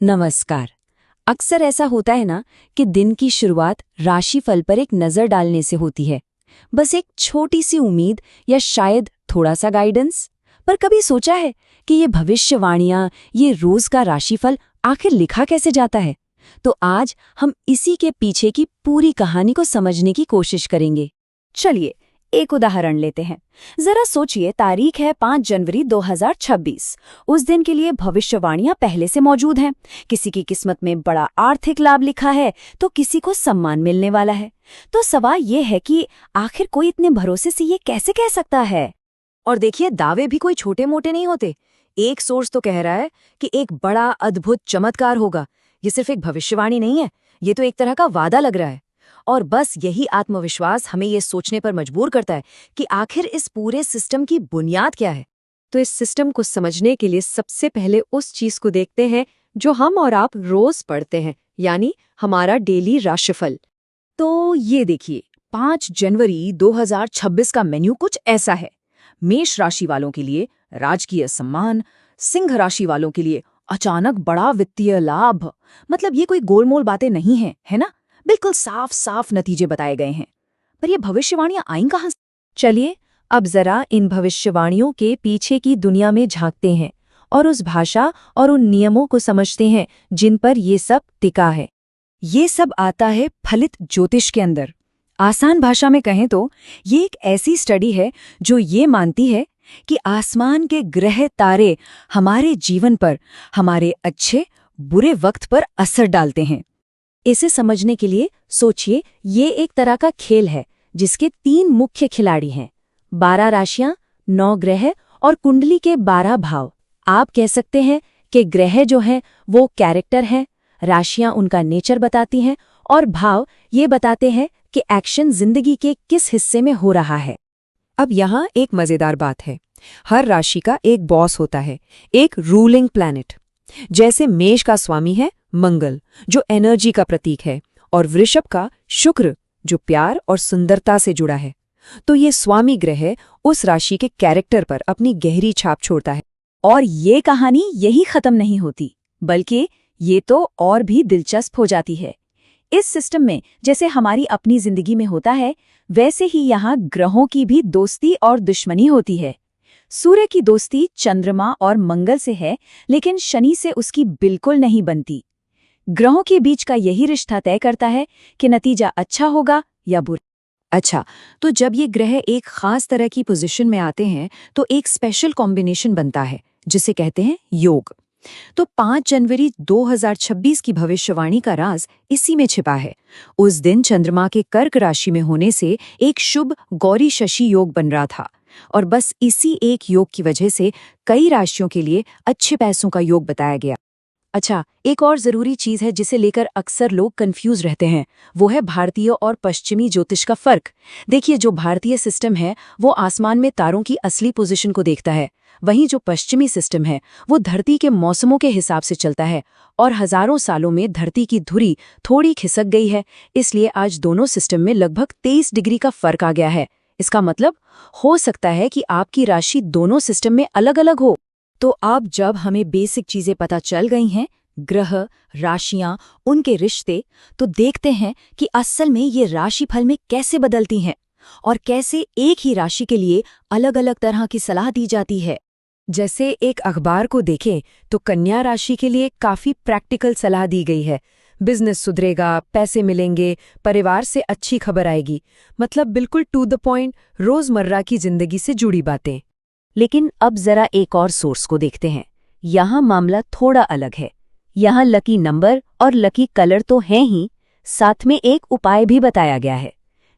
नमस्कार। अक्सर ऐसा होता है ना कि दिन की शुरुआत राशिफल पर एक नजर डालने से होती है। बस एक छोटी सी उम्मीद या शायद थोड़ा सा गाइडेंस। पर कभी सोचा है कि ये भविष्यवाणियां, ये रोज का राशिफल आखिर लिखा कैसे जाता है? तो आज हम इसी के पीछे की पूरी कहानी को समझने की कोशिश करेंगे। चलिए एक उदाहरण लेते हैं। जरा सोचिए, तारीख है 5 जनवरी 2026। उस दिन के लिए भविष्यवाणियां पहले से मौजूद हैं। किसी की किस्मत में बड़ा आर्थिक लाभ लिखा है तो किसी को सम्मान मिलने वाला है। तो सवाल ये है कि आखिर कोई इतने भरोसे से ये कैसे कह सकता है? और देखिए, दावे भी कोई छोटे मोटे नहीं होते। एक सोर्स तो कह रहा है कि एक बड़ा अद्भुत चमत्कार होगा। ये सिर्फ एक भविष्यवाणी नहीं है, ये तो एक तरह का वादा लग रहा है। और बस यही आत्मविश्वास हमें ये सोचने पर मजबूर करता है कि आखिर इस पूरे सिस्टम की बुनियाद क्या है। तो इस सिस्टम को समझने के लिए सबसे पहले उस चीज को देखते हैं जो हम और आप रोज पढ़ते हैं, यानी हमारा डेली राशिफल। तो ये देखिए, 5 जनवरी 2026 का मेन्यू कुछ ऐसा है। मेष राशि वालों के लिए राजकीय सम्मान, सिंह राशि वालों के लिए अचानक बड़ा वित्तीय लाभ। मतलब ये कोई गोलमोल बातें नहीं हैं, है ना? बिल्कुल साफ साफ नतीजे बताए गए हैं। पर ये भविष्यवाणियां आईं कहां से? चलिए अब जरा इन भविष्यवाणियों के पीछे की दुनिया में झांकते हैं और उस भाषा और उन नियमों को समझते हैं जिन पर ये सब टिका है। ये सब आता है फलित ज्योतिष के अंदर। आसान भाषा में कहें तो ये एक ऐसी स्टडी है जो ये मानती है कि आसमान के ग्रह तारे हमारे जीवन पर, हमारे अच्छे बुरे वक्त पर असर डालते हैं। इसे समझने के लिए सोचिए, ये एक तरह का खेल है जिसके 3 मुख्य खिलाड़ी हैं। 12 राशियां, 9 ग्रह और कुंडली के 12 भाव। आप कह सकते हैं कि ग्रह जो हैं वो कैरेक्टर हैं, राशियां उनका नेचर बताती हैं और भाव ये बताते हैं कि एक्शन जिंदगी के किस हिस्से में हो रहा है। अब यहाँ एक मजेदार बात है। हर राशि का एक बॉस होता है, एक रूलिंग प्लैनेट। जैसे मेष का स्वामी है मंगल, जो एनर्जी का प्रतीक है, और वृषभ का शुक्र, जो प्यार और सुंदरता से जुड़ा है। तो ये स्वामी ग्रह उस राशि के कैरेक्टर पर अपनी गहरी छाप छोड़ता है। और ये कहानी यही खत्म नहीं होती, बल्कि ये तो और भी दिलचस्प हो जाती है। इस सिस्टम में जैसे हमारी अपनी जिंदगी में होता है, वैसे ही यहाँ ग्रहों की भी दोस्ती और दुश्मनी होती है। सूर्य की दोस्ती चंद्रमा और मंगल से है, लेकिन शनि से उसकी बिल्कुल नहीं बनती। ग्रहों के बीच का यही रिश्ता तय करता है कि नतीजा अच्छा होगा या बुरा। अच्छा, तो जब ये ग्रह एक खास तरह की पोजीशन में आते हैं तो एक स्पेशल कॉम्बिनेशन बनता है जिसे कहते हैं योग। तो 5 जनवरी 2026 की भविष्यवाणी का राज इसी में छिपा है। उस दिन चंद्रमा के कर्क राशि में होने से एक शुभ गौरी शशि योग बन रहा था, और बस इसी एक योग की वजह से कई राशियों के लिए अच्छे पैसों का योग बताया गया। अच्छा, एक और जरूरी चीज है जिसे लेकर अक्सर लोग कंफ्यूज रहते हैं, वो है भारतीय और पश्चिमी ज्योतिष का फर्क। देखिए, जो भारतीय सिस्टम है वो आसमान में तारों की असली पोजीशन को देखता है, वहीं जो पश्चिमी सिस्टम है वो धरती के मौसमों के हिसाब से चलता है। और हजारों सालों में धरती की धुरी थोड़ी खिसक गई है, इसलिए आज दोनों सिस्टम में लगभग 23 डिग्री का फर्क आ गया है। इसका मतलब हो सकता है कि आपकी राशि दोनों सिस्टम में अलग अलग हो। तो अब जब हमें बेसिक चीजें पता चल गई हैं, ग्रह, राशियां, उनके रिश्ते, तो देखते हैं कि असल में ये राशिफल में कैसे बदलती हैं और कैसे एक ही राशि के लिए अलग अलग तरह की सलाह दी जाती है। जैसे एक अखबार को देखें तो कन्या राशि के लिए काफी प्रैक्टिकल सलाह दी गई है। बिजनेस सुधरेगा, पैसे मिलेंगे, परिवार से अच्छी खबर आएगी। मतलब बिल्कुल टू द पॉइंट, रोजमर्रा की जिंदगी से जुड़ी बातें। लेकिन अब जरा एक और सोर्स को देखते हैं। यहाँ मामला थोड़ा अलग है। यहाँ लकी नंबर और लकी कलर तो हैं ही, साथ में एक उपाय भी बताया गया है।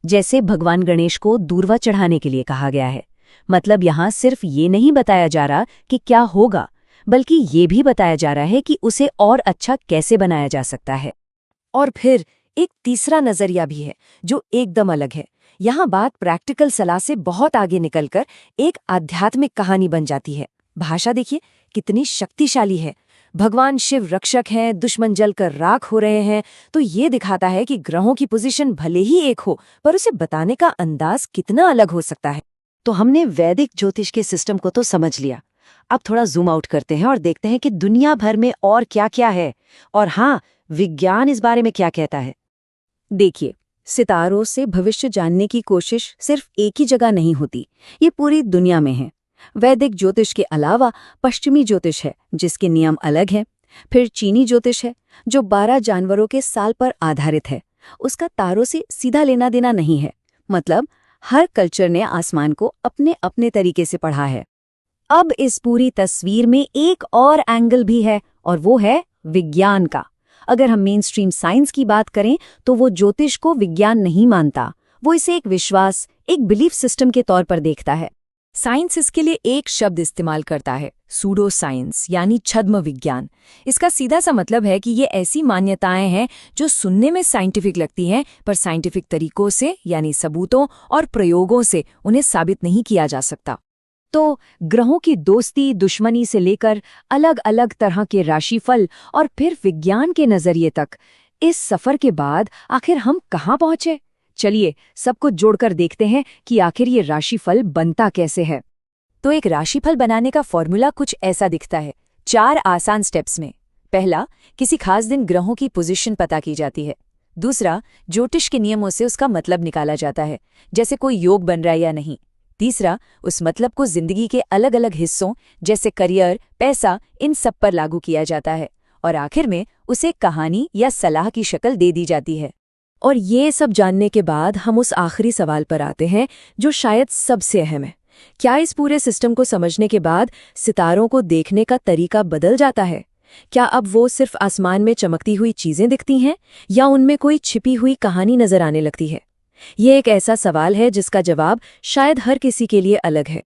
जैसे भगवान गणेश को दूर्वा चढ़ाने के लिए कहा गया है। मतलब यहाँ सिर्फ ये नहीं बताया जा रहा कि क्या होगा, बल्कि ये भी बताया जा रहा है कि उसे और अच्छा कैसे बनाया जा सकता है। और फिर एक तीसरा नजरिया भी है जो एकदम अलग है। यहाँ बात प्रैक्टिकल सलाह से बहुत आगे निकलकर एक आध्यात्मिक कहानी बन जाती है। भाषा देखिए कितनी शक्तिशाली है। भगवान शिव रक्षक हैं, दुश्मन जलकर राख हो रहे हैं। तो ये दिखाता है कि ग्रहों की पोजीशन भले ही एक हो, पर उसे बताने का अंदाज कितना अलग हो सकता है। तो हमने वैदिक ज्योतिष के सिस्टम को तो समझ लिया, अब थोड़ा जूम आउट करते हैं और देखते हैं कि दुनिया भर में और क्या क्या है, और हाँ, विज्ञान इस बारे में क्या कहता है। देखिए, सितारों से भविष्य जानने की कोशिश सिर्फ एक ही जगह नहीं होती, ये पूरी दुनिया में है। वैदिक ज्योतिष के अलावा पश्चिमी ज्योतिष है, जिसके नियम अलग हैं। फिर चीनी ज्योतिष है, जो 12 जानवरों के साल पर आधारित है। उसका तारों से सीधा लेना देना नहीं है। मतलब हर कल्चर ने आसमान को अपने अपने तरीके से पढ़ा है। अब इस पूरी तस्वीर में एक और एंगल भी है, और वो है विज्ञान का। अगर हम मेन स्ट्रीम साइंस की बात करें तो वो ज्योतिष को विज्ञान नहीं मानता, वो इसे एक विश्वास, एक बिलीफ सिस्टम के तौर पर देखता है। साइंस इसके लिए एक शब्द इस्तेमाल करता है, सूडो साइंस, यानी छद्म विज्ञान। इसका सीधा सा मतलब है कि ये ऐसी मान्यताएं हैं जो सुनने में साइंटिफिक लगती हैं, पर साइंटिफिक तरीकों से यानी सबूतों और प्रयोगों से उन्हें साबित नहीं किया जा सकता। तो ग्रहों की दोस्ती दुश्मनी से लेकर अलग अलग तरह के राशिफल और फिर विज्ञान के नजरिए तक, इस सफर के बाद आखिर हम कहाँ पहुंचे? चलिए सब कुछ जोड़कर देखते हैं कि आखिर ये राशिफल बनता कैसे है। तो एक राशिफल बनाने का फॉर्मूला कुछ ऐसा दिखता है, 4 आसान स्टेप्स में। पहला, किसी खास दिन ग्रहों की पोजीशन पता की जाती है। दूसरा, ज्योतिष के नियमों से उसका मतलब निकाला जाता है, जैसे कोई योग बन रहा है या नहीं। तीसरा, उस मतलब को जिंदगी के अलग अलग हिस्सों जैसे करियर, पैसा, इन सब पर लागू किया जाता है। और आखिर में उसे कहानी या सलाह की शक्ल दे दी जाती है। और ये सब जानने के बाद हम उस आखिरी सवाल पर आते हैं जो शायद सबसे अहम है। क्या इस पूरे सिस्टम को समझने के बाद सितारों को देखने का तरीका बदल जाता है? क्या अब वो सिर्फ आसमान में चमकती हुई चीजें दिखती हैं, या उनमें कोई छिपी हुई कहानी नजर आने लगती है? ये एक ऐसा सवाल है जिसका जवाब शायद हर किसी के लिए अलग है।